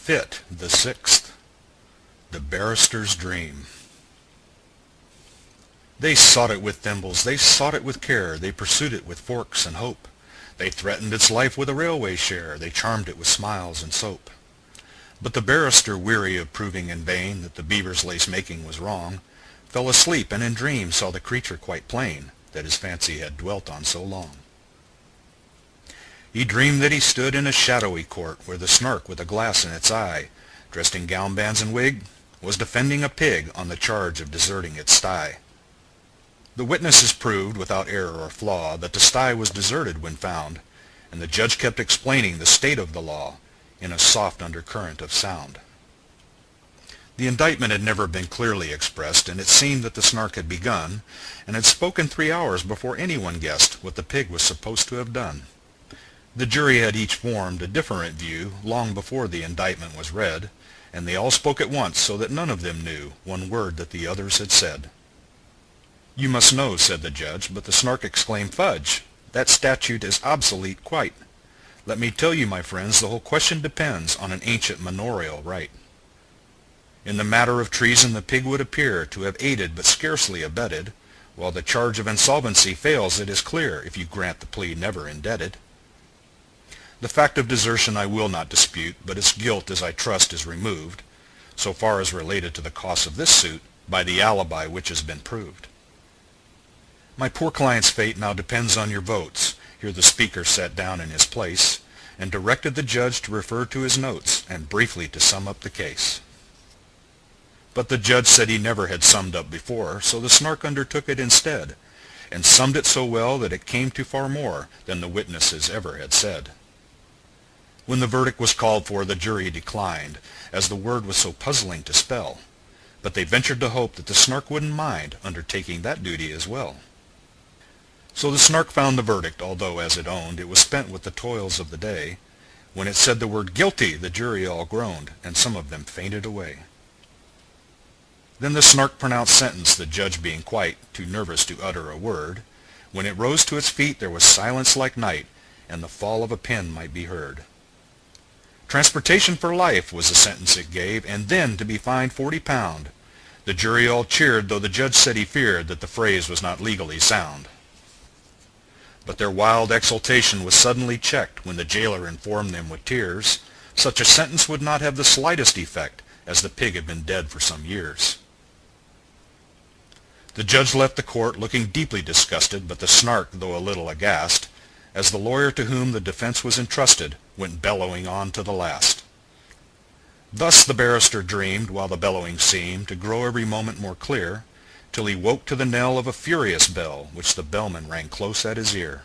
Fit the sixth. The Barrister's Dream. They sought it with thimbles, they sought it with care, they pursued it with forks and hope. They threatened its life with a railway share, they charmed it with smiles and soap. But the barrister, weary of proving in vain that the beaver's lace-making was wrong, fell asleep and in dreams saw the creature quite plain that his fancy had dwelt on so long. He dreamed that he stood in a shadowy court where the Snark with a glass in its eye, dressed in gown bands and wig, was defending a pig on the charge of deserting its sty. The witnesses proved without error or flaw that the sty was deserted when found, and the judge kept explaining the state of the law in a soft undercurrent of sound. The indictment had never been clearly expressed, and it seemed that the Snark had begun, and had spoken 3 hours before anyone guessed what the pig was supposed to have done. The jury had each formed a different view long before the indictment was read, and they all spoke at once so that none of them knew one word that the others had said. "You must know," said the judge, but the Snark exclaimed, "Fudge! That statute is obsolete quite. Let me tell you, my friends, the whole question depends on an ancient manorial right. In the matter of treason the pig would appear to have aided but scarcely abetted, while the charge of insolvency fails, it is clear, if you grant the plea never indebted. The fact of desertion I will not dispute, but its guilt, as I trust, is removed, so far as related to the costs of this suit, by the alibi which has been proved. My poor client's fate now depends on your votes." Here the speaker sat down in his place, and directed the judge to refer to his notes, and briefly to sum up the case. But the judge said he never had summed up before, so the Snark undertook it instead, and summed it so well that it came to far more than the witnesses ever had said. When the verdict was called for, the jury declined, as the word was so puzzling to spell, but they ventured to hope that the Snark wouldn't mind undertaking that duty as well. So the Snark found the verdict, although, as it owned, it was spent with the toils of the day. When it said the word "guilty," the jury all groaned, and some of them fainted away. Then the Snark pronounced sentence, the judge being quite too nervous to utter a word. When it rose to its feet there was silence like night, and the fall of a pin might be heard. Transportation for life was the sentence it gave, and then to be fined £40. The jury all cheered, though the judge said he feared that the phrase was not legally sound. But their wild exultation was suddenly checked when the jailer informed them with tears such a sentence would not have the slightest effect, as the pig had been dead for some years. The judge left the court looking deeply disgusted, but the Snark, though a little aghast, as the lawyer to whom the defense was entrusted went bellowing on to the last. Thus the barrister dreamed, while the bellowing seemed to grow every moment more clear, till he woke to the knell of a furious bell which the bellman rang close at his ear.